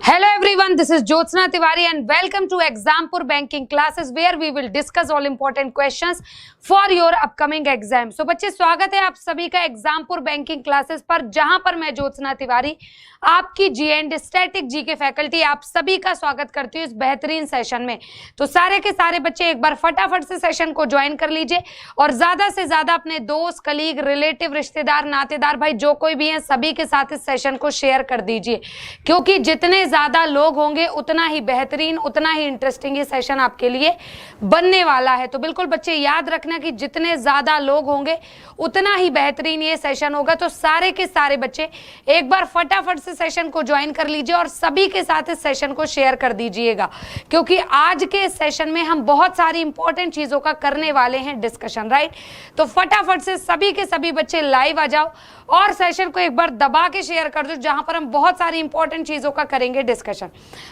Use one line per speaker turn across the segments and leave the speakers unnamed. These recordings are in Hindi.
Hello everyone, this is Jyotsna Tiwari and welcome to Exampur Banking classes where we will discuss all important questions for your upcoming exam. So बच्चे स्वागत है आप सभी का एग्जामपुर बैंकिंग क्लासेस पर, जहां पर मैं ज्योत्सना तिवारी आपकी जी एंड स्टैटिक जी के फैकल्टी आप सभी का स्वागत करती हूँ इस बेहतरीन सेशन में। तो सारे के सारे बच्चे एक बार फटाफट से सेशन को ज्वाइन कर लीजिए और ज्यादा से ज्यादा अपने दोस्त, कलीग, रिलेटिव, रिश्तेदार, नातेदार भाई जो कोई भी है सभी के साथ इस सेशन को शेयर कर दीजिए, क्योंकि जितने ज्यादा लोग होंगे उतना ही बेहतरीन, उतना ही इंटरेस्टिंग ये सेशन आपके लिए बनने वाला है। तो बिल्कुल बच्चे याद रखना कि जितने ज्यादा लोग होंगे उतना ही बेहतरीन ये सेशन होगा। तो सारे के सारे बच्चे एक बार फटाफट से सेशन को ज्वाइन कर लीजिए और सभी के साथ इस सेशन को शेयर कर दीजिएगा, क्योंकि आज के इस सेशन में हम बहुत सारी इंपॉर्टेंट चीजों का करने वाले हैं डिस्कशन, राइट। तो फटाफट से सभी के सभी बच्चे लाइव आ जाओ और सेशन को एक बार दबा के शेयर कर दो, जहां पर हम बहुत सारी इंपॉर्टेंट चीजों का करेंगे डिस्कशन।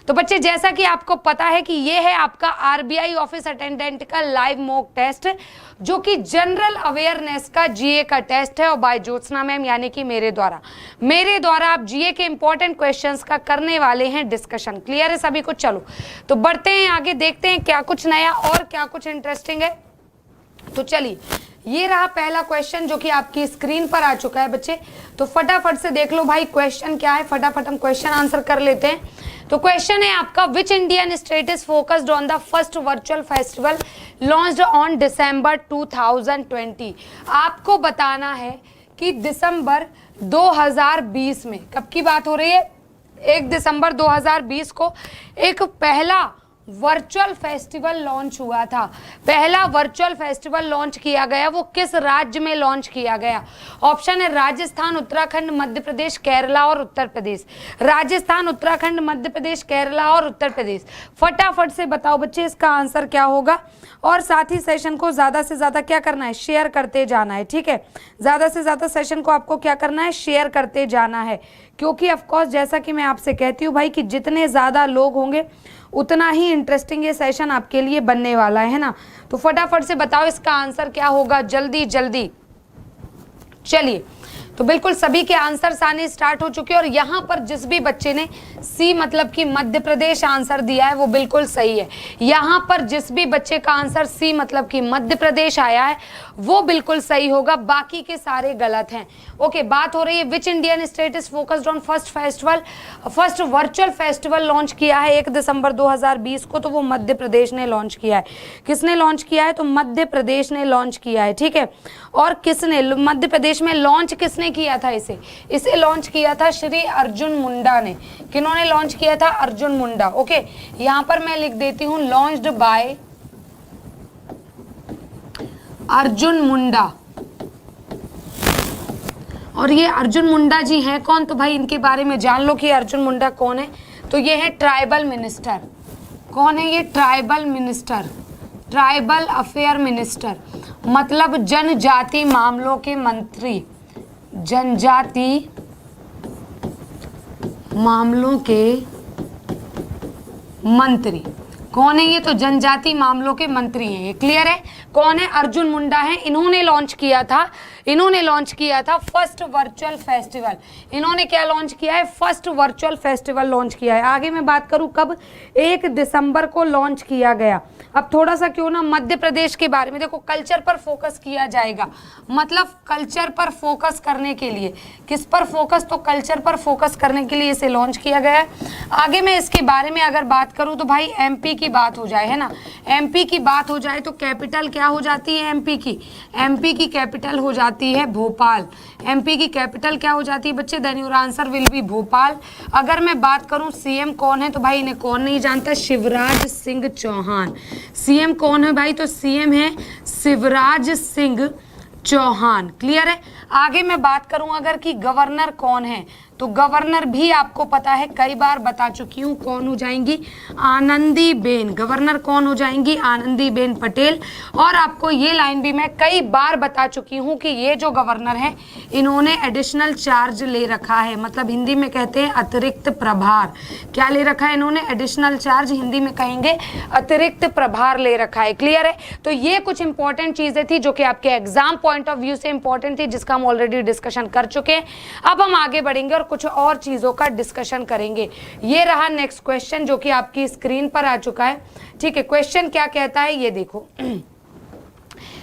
तो बच्चे जैसा कि आपको पता है कि ये है आपका आरबीआई ऑफिस अटेंडेंट का लाइव मॉक टेस्ट, जो कि जनरल अवेयरनेस का जीए का टेस्ट है और बाय ज्योत्सना मैम यानी कि मेरे द्वारा आप जीए के इंपॉर्टेंट क्वेश्चंस का करने वाले हैं डिस्कशन। क्लियर है सभी को? चलो तो बढ़ते हैं आगे, देखते हैं क्या कुछ नया और क्या कुछ इंटरेस्टिंग है। तो चलिए, ये रहा पहला क्वेश्चन जो कि आपकी स्क्रीन पर आ चुका है बच्चे। तो फटाफट से देख लो भाई क्वेश्चन क्या है, फटाफट हम क्वेश्चन आंसर कर लेते हैं। तो क्वेश्चन है आपका, which Indian state is focused on the first virtual festival launched on December 2020। आपको बताना है कि दिसंबर 2020 में, कब की बात हो रही है, 1 दिसंबर 2020 को एक पहला वर्चुअल फेस्टिवल लॉन्च हुआ था। पहला वर्चुअल फेस्टिवल लॉन्च किया गया, वो किस राज्य में लॉन्च किया गया? ऑप्शन है राजस्थान, उत्तराखंड, मध्य प्रदेश, केरला और उत्तर प्रदेश। राजस्थान, उत्तराखंड, मध्य प्रदेश, केरला और उत्तर प्रदेश। फटाफट से बताओ बच्चे इसका आंसर क्या होगा। और साथ ही सेशन को ज्यादा से ज्यादा क्या करना है, शेयर करते जाना है, ठीक है। ज्यादा से ज्यादा सेशन को आपको क्या करना है, शेयर करते जाना है, क्योंकि ऑफकोर्स जैसा कि मैं आपसे कहती हूँ भाई कि जितने ज्यादा लोग होंगे उतना ही इंटरेस्टिंग ये सेशन आपके लिए बनने वाला है ना। तो फटाफट से बताओ इसका आंसर क्या होगा, जल्दी जल्दी। चलिए, तो बिल्कुल सभी के आंसर आने स्टार्ट हो चुके हैं और यहाँ पर जिस भी बच्चे ने सी मतलब कि मध्य प्रदेश आंसर दिया है वो बिल्कुल सही है। यहाँ पर जिस भी बच्चे का आंसर सी मतलब कि मध्य प्रदेश आया है वो बिल्कुल सही होगा, बाकी के सारे गलत हैं। ओके, बात हो रही है which Indian state is focused on first virtual festival launch किया है 1 दिसंबर 2020 को, तो वो मध्य प्रदेश ने लॉन्च किया है। किसने लॉन्च किया है? तो मध्य प्रदेश ने लॉन्च किया है, ठीक है। और किसने मध्य प्रदेश में लॉन्च किसने किया था? इसे लॉन्च किया था श्री अर्जुन मुंडा ने। किन्होंने लॉन्च किया था? अर्जुन मुंडा। ओके, यहां पर मैं लिख देती हूं लॉन्च्ड बाय अर्जुन मुंडा। और ये अर्जुन मुंडा जी हैं कौन? तो भाई इनके बारे में जान लो कि अर्जुन मुंडा कौन है। तो ये है ट्राइबल मिनिस्टर। कौन है ये? Tribal minister, tribal affair minister, मतलब जनजाति मामलों के मंत्री, जनजाति मामलों के मंत्री। कौन है ये? तो जनजाति मामलों के मंत्री हैं ये। क्लियर है? कौन है? अर्जुन मुंडा है। इन्होंने लॉन्च किया था फर्स्ट वर्चुअल फेस्टिवल। इन्होंने क्या लॉन्च किया है? फर्स्ट वर्चुअल फेस्टिवल लॉन्च किया है। आगे मैं बात करूं कब, 1 दिसंबर को लॉन्च किया गया। अब थोड़ा सा क्यों ना मध्य प्रदेश के बारे में, देखो कल्चर पर फोकस किया जाएगा, मतलब कल्चर पर फोकस करने के लिए, किस पर फोकस? तो कल्चर पर फोकस करने के लिए इसे लॉन्च किया गया है। आगे मैं इसके बारे में अगर बात करूं तो भाई एमपी की बात हो जाए, है ना। एमपी की बात हो जाए तो कैपिटल क्या हो जाती है एमपी की? एमपी की कैपिटल हो जाती है भोपाल। एमपी की कैपिटल क्या हो जाती है बच्चे? Then your answer will be Bhopal. अगर मैं बात करूं सीएम कौन है, तो भाई इन्हें कौन नहीं जानता, शिवराज सिंह चौहान। सीएम कौन है भाई? तो सीएम है शिवराज सिंह चौहान। क्लियर है? आगे मैं बात करूं अगर कि गवर्नर कौन है, तो गवर्नर भी आपको पता है, कई बार बता चुकी हूँ, कौन हो जाएंगी? आनंदीबेन। गवर्नर कौन हो जाएंगी? आनंदीबेन पटेल। और आपको ये लाइन भी मैं कई बार बता चुकी हूँ कि ये जो गवर्नर है इन्होंने एडिशनल चार्ज ले रखा है, मतलब हिंदी में कहते हैं अतिरिक्त प्रभार। क्या ले रखा है इन्होंने? एडिशनल चार्ज, हिंदी में कहेंगे अतिरिक्त प्रभार ले रखा है। क्लियर है? तो ये कुछ इंपॉर्टेंट चीजें थी जो कि आपके एग्जाम पॉइंट ऑफ व्यू से इंपॉर्टेंट थी, जिसका हम ऑलरेडी डिस्कशन कर चुके हैं। अब हम आगे बढ़ेंगे और कुछ और चीजों का डिस्कशन करेंगे। ये रहा नेक्स्ट क्वेश्चन जो कि आपकी स्क्रीन पर आ चुका है। ठीक है, क्वेश्चन क्या कहता है ये देखो।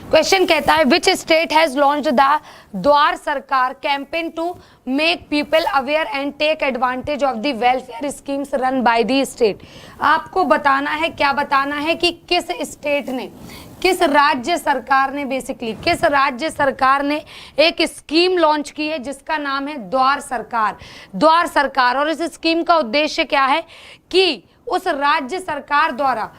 क्वेश्चन कहता है which state has launched the Duare Sarkar campaign to make people aware and take advantage of the welfare schemes run by the state. आपको बताना है, क्या बताना है कि किस स्टेट ने, किस राज्य सरकार ने, बेसिकली किस राज्य सरकार ने एक स्कीम लॉन्च की है जिसका नाम है द्वार सरकार। द्वार सरकार, और इस स्कीम का उद्देश्य क्या है कि उस राज्य सरकार द्वारा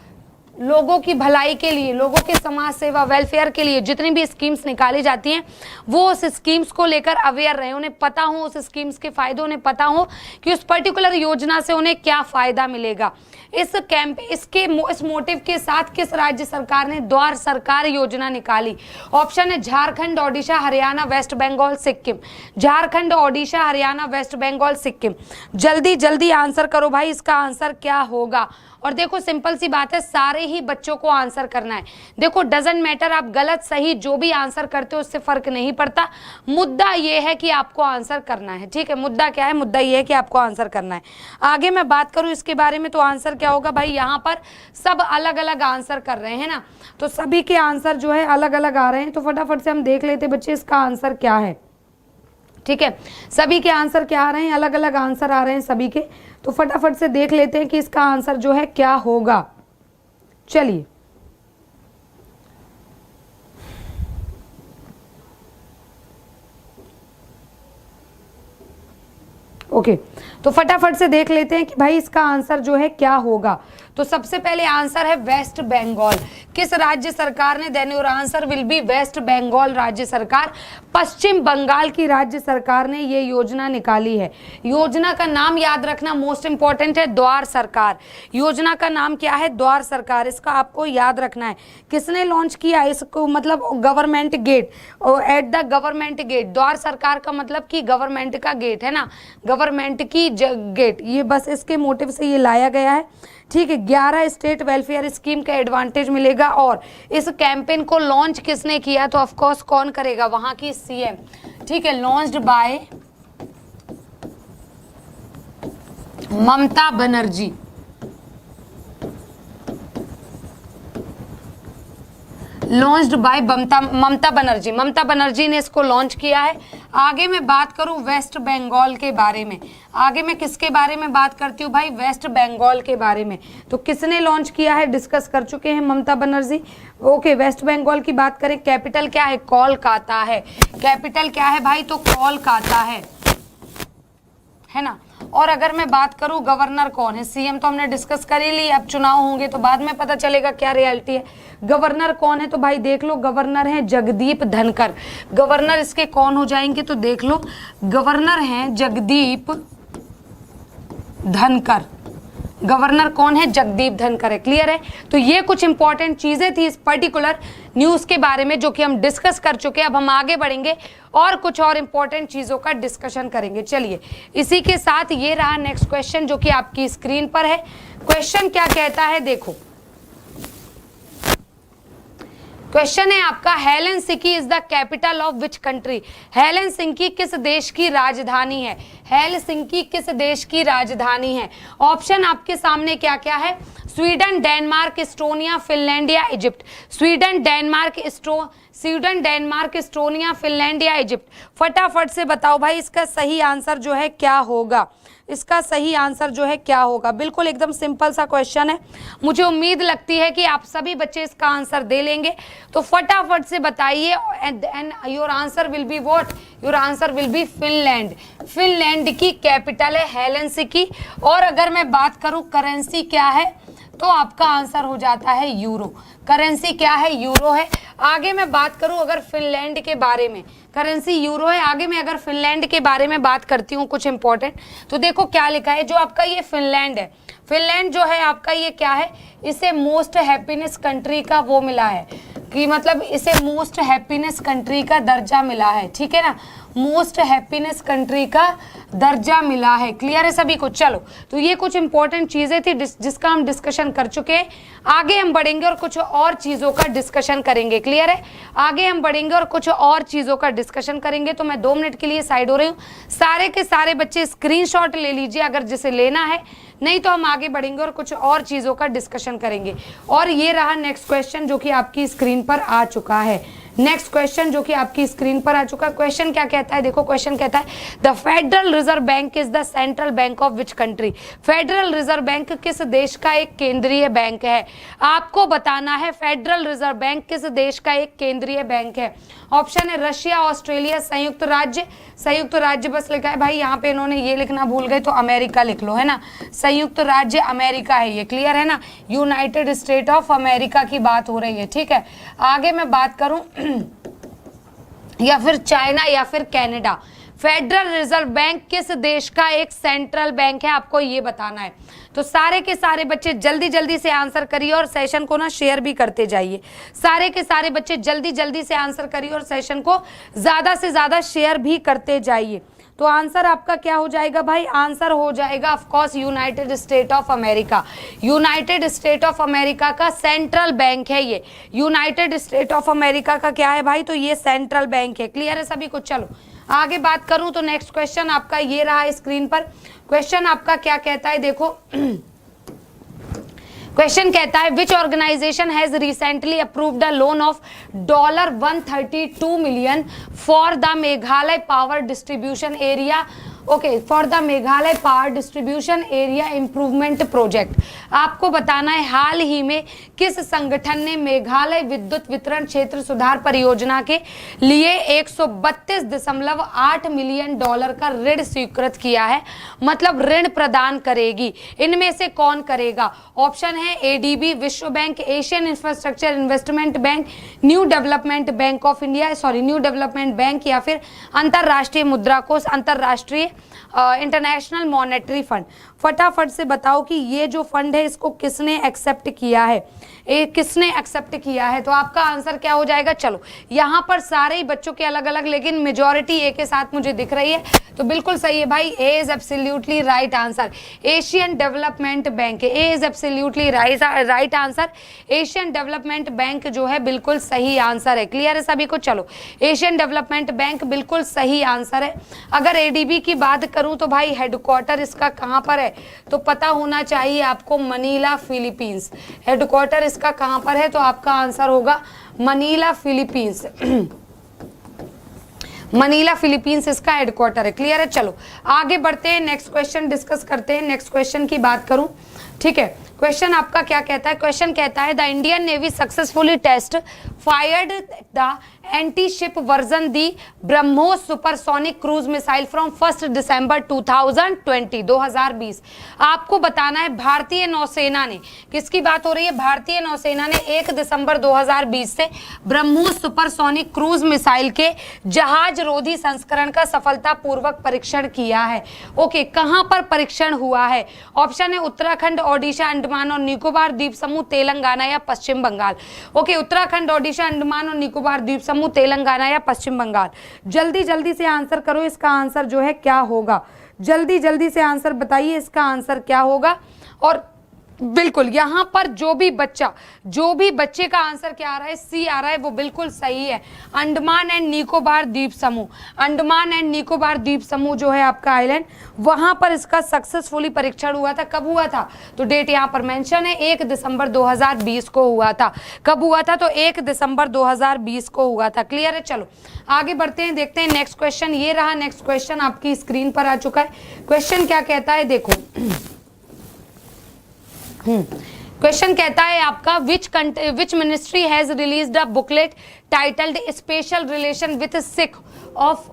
लोगों की भलाई के लिए, लोगों के समाज सेवा वेलफेयर के लिए जितनी भी स्कीम्स निकाली जाती हैं वो उस स्कीम्स को लेकर अवेयर रहे, उन्हें पता हो उस स्कीम्स के फायदे, उन्हें पता हो कि उस पर्टिकुलर योजना से उन्हें क्या फायदा मिलेगा। इस मोटिव के साथ किस राज्य सरकार ने द्वार सरकार योजना निकाली? ऑप्शन है झारखंड, ओडिशा, हरियाणा, वेस्ट बंगाल, सिक्किम। झारखंड, ओडिशा, हरियाणा, वेस्ट बंगाल, सिक्किम। जल्दी जल्दी आंसर करो भाई, इसका आंसर क्या होगा? और देखो सिंपल सी बात है, सारे ही बच्चों को आंसर करना है। देखो डजंट मैटर आप गलत सही जो भी आंसर करते हो उससे फर्क नहीं पड़ता, मुद्दा ये है कि आपको आंसर करना है। ठीक है, मुद्दा क्या है? मुद्दा ये है कि आपको आंसर करना है। आगे मैं बात करूं इसके बारे में तो आंसर क्या होगा भाई, यहाँ पर सब अलग अलग आंसर कर रहे हैं ना, तो सभी के आंसर जो है अलग अलग आ रहे हैं। तो फटाफट से हम देख लेते बच्चे इसका आंसर क्या है। ठीक है, सभी के आंसर क्या आ रहे हैं, अलग अलग आंसर आ रहे हैं सभी के, तो फटाफट से देख लेते हैं कि इसका आंसर जो है क्या होगा। चलिए ओके, तो फटाफट से देख लेते हैं कि भाई इसका आंसर जो है क्या होगा। तो सबसे पहले आंसर है वेस्ट बंगाल। किस राज्य सरकार ने? Then your answer will be West Bengal राज्य सरकार। पश्चिम बंगाल की राज्य सरकार ने ये योजना निकाली है। योजना का नाम याद रखना मोस्ट इंपॉर्टेंट है, द्वार सरकार। योजना का नाम क्या है? द्वार सरकार। इसका आपको याद रखना है। किसने लॉन्च किया इसको? मतलब government gate, at the government gate. Duare Sarkar का मतलब कि गवर्नमेंट का गेट है ना, गवर्नमेंट की गेट। ये बस इसके मोटिव से ये लाया गया है। ठीक है, 11 स्टेट वेलफेयर स्कीम का एडवांटेज मिलेगा। और इस कैंपेन को लॉन्च किसने किया? तो ऑफ कोर्स कौन करेगा? वहां की सीएम। ठीक है, launched by Mamata Banerjee. Launched by Mamata Banerjee. Mamata Banerjee ने इसको लॉन्च किया है। आगे मैं बात करूं वेस्ट बंगाल के बारे में। आगे मैं किसके बारे में बात करती हूँ भाई? वेस्ट बंगाल के बारे में। तो किसने लॉन्च किया है डिस्कस कर चुके हैं, ममता बनर्जी। ओके, वेस्ट बंगाल की बात करें, कैपिटल क्या है? कोलकाता है। कैपिटल क्या है भाई? तो कोलकाता है ना। और अगर मैं बात करूं गवर्नर कौन है? सीएम तो हमने डिस्कस कर ही ली, अब चुनाव होंगे तो बाद में पता चलेगा क्या रियलिटी है। गवर्नर कौन है? तो भाई देख लो, गवर्नर है जगदीप धनखड़। गवर्नर इसके कौन हो जाएंगे? तो देख लो, गवर्नर हैं जगदीप धनखड़। गवर्नर कौन है? जगदीप धनखड़ है। क्लियर है? तो ये कुछ इंपॉर्टेंट चीजें थी इस पर्टिकुलर न्यूज के बारे में जो कि हम डिस्कस कर चुके हैं। अब हम आगे बढ़ेंगे और कुछ और इंपॉर्टेंट चीजों का डिस्कशन करेंगे। चलिए, इसी के साथ ये रहा नेक्स्ट क्वेश्चन जो कि आपकी स्क्रीन पर है। क्वेश्चन क्या कहता है देखो। क्वेश्चन है आपका, Helsinki is the capital of which country? Helsinki किस देश की राजधानी है? हेलसिंकी किस देश की राजधानी है? ऑप्शन आपके सामने क्या क्या है? स्वीडन, डेनमार्क, एस्टोनिया, फिनलैंड या Egypt. Sweden, Denmark, Estonia, Finland या इजिप्ट। फटाफट से बताओ भाई इसका सही आंसर जो है क्या होगा? इसका सही आंसर जो है क्या होगा? बिल्कुल एकदम सिंपल सा क्वेश्चन है। मुझे उम्मीद लगती है कि आप सभी बच्चे इसका आंसर दे लेंगे, तो फटाफट से बताइए। And your answer will be what? Your answer will B Finland. Finland की कैपिटल है हेलसिंकी। और अगर मैं बात करूं करेंसी क्या है, तो आपका आंसर हो जाता है यूरो। करेंसी क्या है? यूरो है। आगे मैं बात करूं अगर फिनलैंड के बारे में, करेंसी यूरो है। आगे मैं अगर फिनलैंड के बारे में बात करती हूँ कुछ इंपॉर्टेंट, तो देखो क्या लिखा है। जो आपका ये फिनलैंड है, फिनलैंड जो है आपका ये क्या है? इसे मोस्ट हैप्पीनेस कंट्री का वो मिला है कि मतलब इसे मोस्ट हैप्पीनेस कंट्री का दर्जा मिला है। ठीक है ना, मोस्ट हैप्पीनेस कंट्री का दर्जा मिला है। क्लियर है सभी को? चलो, तो ये कुछ इंपॉर्टेंट चीजें थी जिसका हम डिस्कशन कर चुके हैं। आगे हम बढ़ेंगे और कुछ और चीजों का डिस्कशन करेंगे। क्लियर है? आगे हम बढ़ेंगे और कुछ और चीजों का डिस्कशन करेंगे। तो मैं 2 मिनट के लिए साइड हो रही हूँ। सारे के सारे बच्चे स्क्रीनशॉट ले लीजिए अगर जिसे लेना है, नहीं तो हम आगे बढ़ेंगे और कुछ और चीजों का डिस्कशन करेंगे। और ये रहा नेक्स्ट क्वेश्चन जो कि आपकी स्क्रीन पर आ चुका है। नेक्स्ट क्वेश्चन जो कि आपकी स्क्रीन पर आ चुका है। क्वेश्चन क्या कहता है? देखो, क्वेश्चन कहता है the federal reserve bank is the central bank of which country. Federal reserve bank किस देश का एक केंद्रीय बैंक है? आपको बताना है फेडरल रिजर्व बैंक किस देश का एक केंद्रीय बैंक है। ऑप्शन है रशिया, ऑस्ट्रेलिया, संयुक्त राज्य। संयुक्त राज्य बस लिखा है भाई, यहाँ पे इन्होंने ये लिखना भूल गए तो अमेरिका लिख लो, है ना। संयुक्त राज्य अमेरिका है ये। क्लियर है ना? यूनाइटेड स्टेट ऑफ अमेरिका की बात हो रही है। ठीक है, आगे मैं बात करूं या फिर चाइना या फिर कनाडा, फेडरल रिजर्व बैंक किस देश का एक सेंट्रल बैंक है, आपको ये बताना है। तो सारे के सारे बच्चे जल्दी जल्दी से आंसर करिए और सेशन को ना शेयर भी करते जाइए। सारे के सारे बच्चे जल्दी जल्दी से आंसर करिए और सेशन को ज्यादा से ज्यादा शेयर भी करते जाइए। तो आंसर आपका क्या हो जाएगा भाई? आंसर हो जाएगा of course United state of America. United state of America का सेंट्रल बैंक है ये। यूनाइटेड स्टेट ऑफ अमेरिका का क्या है भाई? तो ये सेंट्रल बैंक है। क्लियर है सभी को? चलो आगे बात करूं तो नेक्स्ट क्वेश्चन आपका ये रहा स्क्रीन पर। क्वेश्चन आपका क्या कहता है? देखो क्वेश्चन कहता है which organization has recently approved a loan of $132 million for the Meghalaya power distribution area. Okay, for the Meghalaya power distribution area improvement project. आपको बताना है हाल ही में किस संगठन ने मेघालय विद्युत वितरण क्षेत्र सुधार परियोजना के लिए $132.8 मिलियन का ऋण स्वीकृत किया है, मतलब ऋण प्रदान करेगी। इनमें से कौन करेगा? ऑप्शन है एडीबी, विश्व bank, Asian infrastructure investment bank, new development bank of India, new development bank, या फिर अंतरराष्ट्रीय मुद्रा कोष, अंतरराष्ट्रीय इंटरनेशनल मॉनेटरी फंड। फटाफट से बताओ कि ये जो फंड है इसको किसने एक्सेप्ट किया है, किसने एक्सेप्ट किया है? तो आपका आंसर क्या हो जाएगा? चलो यहाँ पर सारे ही बच्चों के अलग अलग, लेकिन मेजॉरिटी ए के साथ मुझे दिख रही है, तो बिल्कुल सही है भाई। A is absolutely right answer. Asian Development Bank, A is absolutely right answer. Asian Development Bank जो है बिल्कुल सही आंसर है। क्लियर है सभी को? चलो, एशियन डेवलपमेंट बैंक बिल्कुल सही आंसर है। अगर एडीबी की बात करूं तो भाई हेडक्वार्टर इसका कहां पर है तो पता होना चाहिए आपको, मनीला फिलीपींस। हेडक्वार्टर इसका कहां पर है? तो आपका आंसर होगा मनीला फिलीपींस। मनीला फिलीपींस इसका हेडक्वार्टर है। क्लियर है? चलो आगे बढ़ते हैं, नेक्स्ट क्वेश्चन डिस्कस करते हैं। नेक्स्ट क्वेश्चन की बात करूं, ठीक है। क्वेश्चन आपका क्या कहता है? क्वेश्चन कहता है the Indian Navy successfully test fired the anti ship version the BrahMos supersonic cruise missile from 1 December 2020। आपको बताना है भारतीय नौसेना ने, किसकी बात हो रही है? भारतीय नौसेना ने 1 दिसंबर 2020 से ब्रह्मोस सुपरसोनिक क्रूज मिसाइल के जहाज रोधी संस्करण का सफलतापूर्वक परीक्षण किया है। ओके, कहां पर परीक्षण हुआ है? ऑप्शन है उत्तराखंड, ओडिशा, अंडमान और निकोबार द्वीप समूह, तेलंगाना या पश्चिम बंगाल। ओके, उत्तराखंड, ओडिशा, अंडमान और निकोबार द्वीप समूह, तेलंगाना या पश्चिम बंगाल। जल्दी जल्दी से आंसर करो, इसका आंसर जो है क्या होगा? जल्दी जल्दी से आंसर बताइए, इसका आंसर क्या होगा? और बिल्कुल यहाँ पर जो भी बच्चे का आंसर क्या आ रहा है? सी आ रहा है, वो बिल्कुल सही है। अंडमान एंड निकोबार द्वीप समूह, अंडमान एंड निकोबार द्वीप समूह जो है आपका आइलैंड, वहां पर इसका सक्सेसफुली परीक्षण हुआ था। कब हुआ था? तो डेट यहाँ पर मेंशन है, 1 दिसंबर 2020 को हुआ था। कब हुआ था? तो 1 दिसंबर 2020 को हुआ था। क्लियर है? चलो आगे बढ़ते हैं, देखते हैं नेक्स्ट क्वेश्चन। ये रहा नेक्स्ट क्वेश्चन, आपकी स्क्रीन पर आ चुका है। क्वेश्चन क्या कहता है? देखो क्वेश्चन कहता है आपका which ministry has released a booklet titled special relation with Sikh of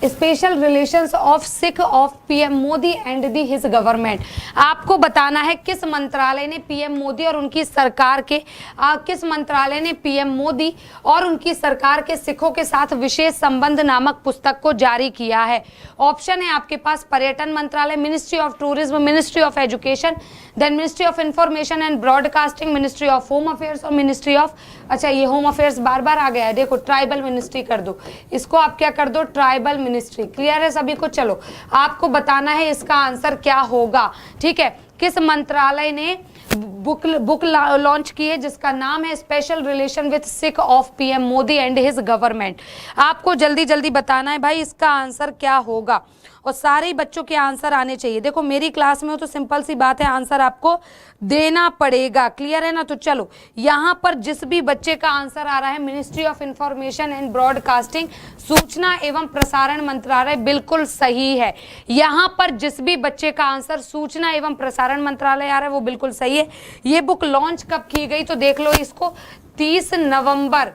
special relations of Sikh of PM Modi and the his government. आपको बताना है किस मंत्रालय ने पीएम मोदी और उनकी सरकार के किस मंत्रालय ने पीएम मोदी और उनकी सरकार के सिखों के साथ विशेष संबंध नामक पुस्तक को जारी किया है। ऑप्शन है आपके पास पर्यटन मंत्रालय, ministry of tourism, ministry of education, then ministry of information and broadcasting, ministry of home affairs और मिनिस्ट्री ऑफ, अच्छा ये होम अफेयर्स बार बार आ गया है, देखो ट्राइबल मिनिस्ट्री कर दो इसको, आप क्या कर दो ट्राइबल मिनिस्ट्री। क्लियर है सभी को? चलो आपको बताना है इसका आंसर क्या होगा। ठीक है, किस मंत्रालय ने बुक लॉन्च की है जिसका नाम है special relation with Sikh of PM Modi and his government. आपको जल्दी जल्दी बताना है भाई इसका आंसर क्या होगा, और सारे ही बच्चों के आंसर आने चाहिए। देखो मेरी क्लास में हो तो सिंपल सी बात है, आंसर आपको देना पड़ेगा। क्लियर है ना? तो चलो यहां पर जिस भी बच्चे का आंसर आ रहा है ministry of information and broadcasting, सूचना एवं प्रसारण मंत्रालय, बिल्कुल सही है। यहां पर जिस भी बच्चे का आंसर सूचना एवं प्रसारण मंत्रालय आ रहा है वो बिल्कुल सही है। ये बुक लॉन्च कब की गई तो देख लो इसको, 30 नवंबर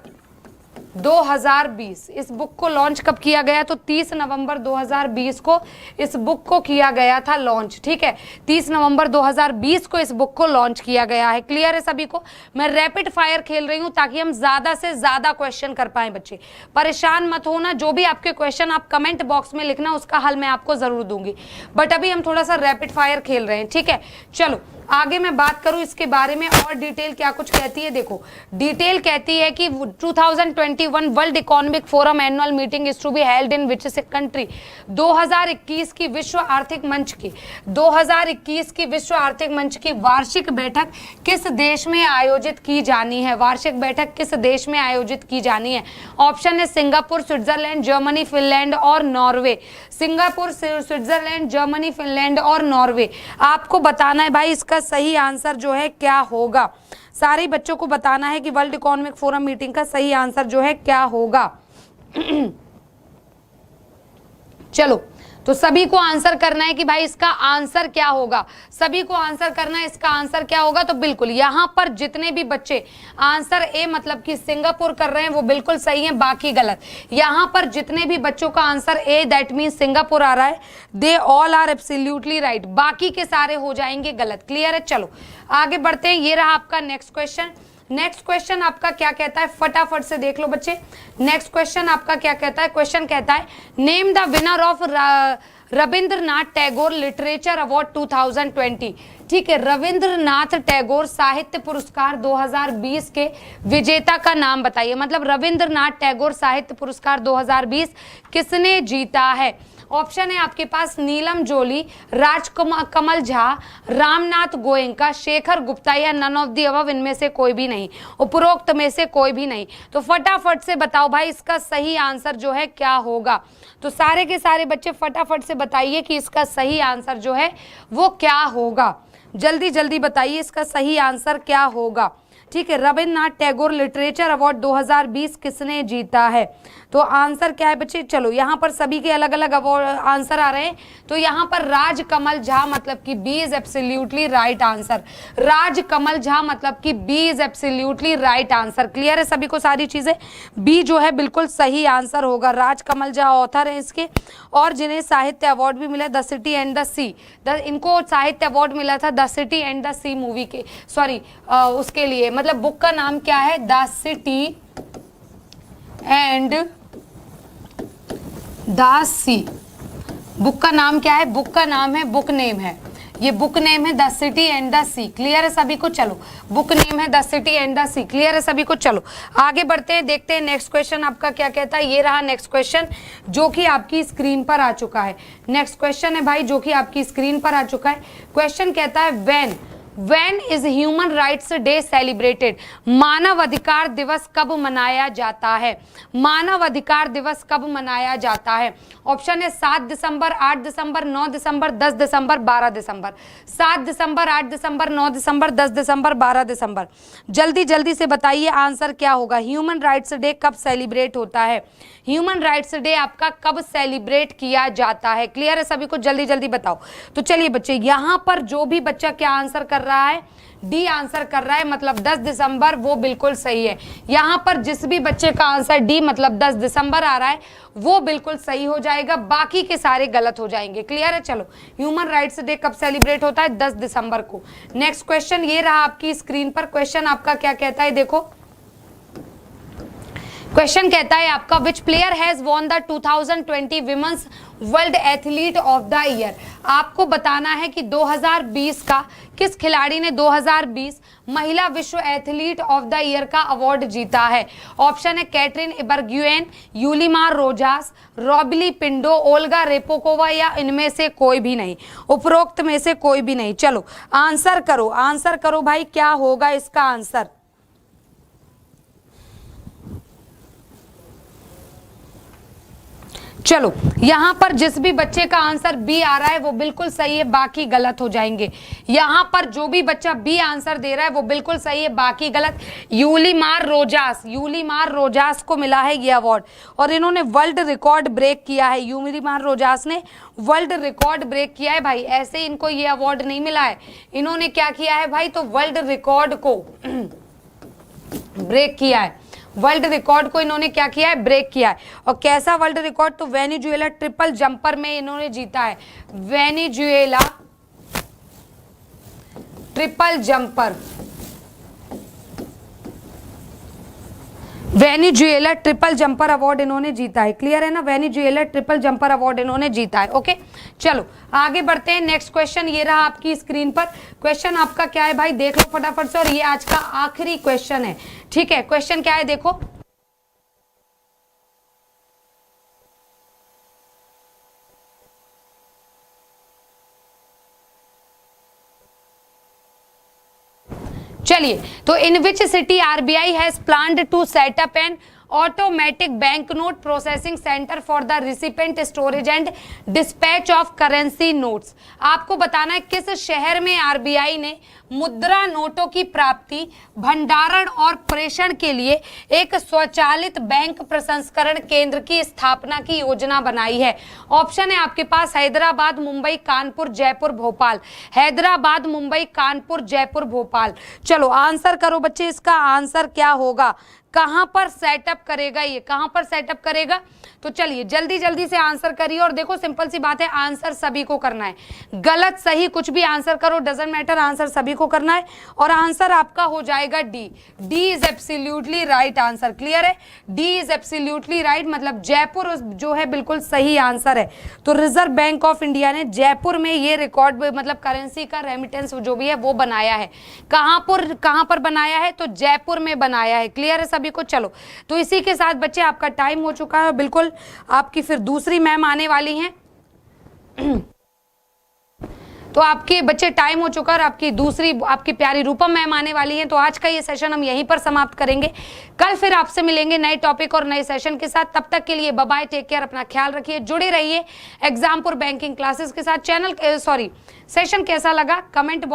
2020 इस बुक को लॉन्च कब किया गया? तो 30 नवंबर 2020 को इस बुक को किया गया था लॉन्च। ठीक है, 30 नवंबर 2020 को इस बुक को लॉन्च किया गया है। क्लियर है सभी को? मैं रैपिड फायर खेल रही हूं ताकि हम ज्यादा से ज्यादा क्वेश्चन कर पाए। बच्चे परेशान मत होना, जो भी आपके क्वेश्चन आप कमेंट बॉक्स में लिखना, उसका हल मैं आपको जरूर दूंगी, बट अभी हम थोड़ा सा रैपिड फायर खेल रहे हैं। ठीक है, चलो आगे मैं बात करूं इसके बारे में और डिटेल क्या कुछ कहती है। देखो डिटेल कहती है कि 2021 world economic forum annual meeting is to be held in which country. 2021 की विश्व आर्थिक मंच की 2021 की विश्व आर्थिक मंच की वार्षिक बैठक किस देश में आयोजित की जानी है? वार्षिक बैठक किस देश में आयोजित की जानी है? ऑप्शन है सिंगापुर, स्विट्जरलैंड, जर्मनी, फिनलैंड और Norway. Singapore, Switzerland, Germany, Finland और नॉर्वे। आपको बताना है भाई इसका सही आंसर जो है क्या होगा। सारे बच्चों को बताना है कि वर्ल्ड इकोनॉमिक फोरम मीटिंग का सही आंसर जो है क्या होगा। चलो तो सभी को आंसर करना है कि भाई इसका आंसर क्या होगा। सभी को आंसर करना है इसका आंसर क्या होगा। तो बिल्कुल यहां पर जितने भी बच्चे आंसर ए मतलब कि सिंगापुर कर रहे हैं वो बिल्कुल सही है, बाकी गलत। यहां पर जितने भी बच्चों का answer A that mean Singapore आ रहा है, they all are absolutely right, बाकी के सारे हो जाएंगे गलत। क्लियर है? चलो आगे बढ़ते हैं। ये रहा आपका नेक्स्ट क्वेश्चन। नेक्स्ट क्वेश्चन आपका क्या कहता है, फटाफट से देख लो बच्चे। नेक्स्ट क्वेश्चन आपका क्या कहता है? क्वेश्चन कहता है name the winner of Rabindranath Tagore literature award 2020। ठीक है, रविंद्रनाथ टैगोर साहित्य पुरस्कार 2020 के विजेता का नाम बताइए। मतलब रविंद्रनाथ टैगोर साहित्य पुरस्कार 2020 किसने जीता है? ऑप्शन है आपके पास नीलम जोली, राजकमल झा, रामनाथ गोयनका, शेखर गुप्ता या नन ऑफ दी अबव, इनमें से कोई भी नहीं, उपरोक्त में से कोई भी नहीं। तो फटाफट से बताओ भाई इसका सही आंसर जो है क्या होगा। तो सारे के सारे बच्चे फटाफट से बताइए कि इसका सही आंसर जो है वो क्या होगा। जल्दी जल्दी बताइए इसका सही आंसर क्या होगा। ठीक है, रविंद्रनाथ टैगोर लिटरेचर अवार्ड 2020 किसने जीता है? तो आंसर क्या है बच्चे? चलो यहाँ पर सभी के अलग अलग आंसर आ रहे हैं। तो यहाँ पर राजकमल झा मतलब कि B is absolutely right answer. Rajkamal Jha मतलब कि B is absolutely right answer. Clear है सभी को? सारी चीजें बी जो है बिल्कुल सही आंसर होगा। राजकमल झा ऑथर है इसके, और जिन्हें साहित्य अवार्ड भी मिला the city and the sea. इनको साहित्य अवार्ड मिला था the city and the sea movie के, सॉरी उसके लिए, मतलब बुक का नाम क्या है? The city and the sea. Book का नाम क्या है? बुक का नाम है, बुक नेम है, ये बुक नेम है the city and the sea. Clear है सभी को? चलो बुक नेम है the city and the sea. Clear है सभी को? चलो आगे बढ़ते हैं, देखते हैं नेक्स्ट क्वेश्चन आपका क्या कहता है। ये रहा नेक्स्ट क्वेश्चन जो कि आपकी स्क्रीन पर आ चुका है। नेक्स्ट क्वेश्चन है भाई जो कि आपकी स्क्रीन पर आ चुका है। क्वेश्चन कहता है When is Human Rights Day celebrated? मानव अधिकार दिवस कब मनाया जाता है? मानव अधिकार दिवस कब मनाया जाता है? ऑप्शन है 7 दिसंबर, 8 दिसंबर, 9 दिसंबर, 10 दिसंबर, 12 दिसंबर। 7 दिसंबर, 8 दिसंबर, 9 दिसंबर, 10 दिसंबर, 12 दिसंबर। जल्दी जल्दी से बताइए आंसर क्या होगा। ह्यूमन राइट्स डे कब सेलिब्रेट होता है? ह्यूमन राइट्स डे आपका कब सेलिब्रेट किया जाता है? क्लियर है सभी को? जल्दी जल्दी बताओ। तो चलिए बच्चे, यहाँ पर जो भी बच्चा क्या आंसर कर रहा है, डी आंसर कर रहा है, मतलब 10 दिसंबर, वो बिल्कुल सही है। यहाँ पर जिस भी बच्चे का आंसर डी मतलब 10 दिसंबर आ रहा है वो बिल्कुल सही हो जाएगा, बाकी के सारे गलत हो जाएंगे। क्लियर है? चलो ह्यूमन राइट्स डे कब सेलिब्रेट होता है? 10 दिसंबर को। नेक्स्ट क्वेश्चन ये रहा आपकी स्क्रीन पर। क्वेश्चन आपका क्या कहता है देखो। क्वेश्चन कहता है आपका विच player has won the 2020 women's world athlete of the year. आपको बताना है कि 2020 का किस खिलाड़ी ने 2020 महिला विश्व एथलीट ऑफ द ईयर का अवार्ड जीता है। ऑप्शन है कैटरीन इबरग्यूएन, यूलिमार रोजास, रॉबिली पिंडो, ओल्गा रेपोकोवा या इनमें से कोई भी नहीं, उपरोक्त में से कोई भी नहीं। चलो आंसर करो भाई, क्या होगा इसका आंसर। चलो यहां पर जिस भी बच्चे का आंसर बी आ रहा है वो बिल्कुल सही है, बाकी गलत हो जाएंगे। यहां पर जो भी बच्चा बी आंसर दे रहा है वो बिल्कुल सही है, बाकी गलत। यूलिमार रोजास को मिला है ये अवार्ड और इन्होंने वर्ल्ड रिकॉर्ड ब्रेक किया है। यूलिमार रोजास ने वर्ल्ड रिकॉर्ड ब्रेक किया है भाई, ऐसे इनको ये अवार्ड नहीं मिला है। इन्होंने क्या किया है भाई, तो वर्ल्ड रिकॉर्ड को ब्रेक किया है, वर्ल्ड रिकॉर्ड को इन्होंने क्या किया है, ब्रेक किया है। और कैसा वर्ल्ड रिकॉर्ड, तो वेनेजुएला ट्रिपल जंपर में इन्होंने जीता है। वेनेजुएला ट्रिपल जंपर अवार्ड इन्होंने जीता है। क्लियर है ना, वेनेजुएला ट्रिपल जंपर अवार्ड इन्होंने जीता है। ओके चलो आगे बढ़ते हैं। नेक्स्ट क्वेश्चन ये रहा आपकी स्क्रीन पर। क्वेश्चन आपका क्या है भाई, देख लो फटाफट से, और ये आज का आखिरी क्वेश्चन है। ठीक है, क्वेश्चन क्या है देखो। चलिए, तो in which city RBI has planned to set up an automatic bank note processing centre for the recipient storage and dispatch of currency notes. आपको बताना है किस शहर में आरबीआई ने मुद्रा नोटों की प्राप्ति, भंडारण और प्रेषण के लिए एक स्वचालित बैंक प्रसंस्करण केंद्र की स्थापना की योजना बनाई है। ऑप्शन है आपके पास हैदराबाद, मुंबई, कानपुर, जयपुर, भोपाल। हैदराबाद, मुंबई, कानपुर, जयपुर, भोपाल। चलो आंसर करो बच्चे, इसका आंसर क्या होगा, कहां पर सेटअप करेगा, ये कहां पर सेटअप करेगा। तो चलिए जल्दी जल्दी से आंसर करिए, और देखो सिंपल सी बात है, आंसर सभी को करना है, गलत सही कुछ भी आंसर करो, डजंट मैटर, आंसर सभी को करना है। और आंसर आपका हो जाएगा D. D is absolutely right answer. Clear है, डी इज एब्सोल्युटली राइट, मतलब जयपुर जो है बिल्कुल सही आंसर है। तो रिजर्व बैंक ऑफ इंडिया ने जयपुर में ये रिकॉर्ड, मतलब करेंसी का रेमिटेंस जो भी है वो बनाया है। कहां पर बनाया है, तो जयपुर में बनाया है। क्लियर है सभी को। चलो तो इसी के साथ बच्चे आपका टाइम हो चुका है, बिल्कुल आपकी फिर दूसरी मैम आने वाली हैं। तो आपके बच्चे टाइम हो चुका है, और आपकी प्यारी रूपम मैम आने वाली हैं। तो आज का ये सेशन हम यहीं पर समाप्त करेंगे। कल फिर आपसे मिलेंगे नए टॉपिक और नए सेशन के साथ। तब तक के लिए बाय बाय, टेक केयर, अपना ख्याल रखिए, जुड़े रहिए एग्जामपुर बैंकिंग क्लासेस के साथ। सेशन कैसा लगा कमेंट बॉक्स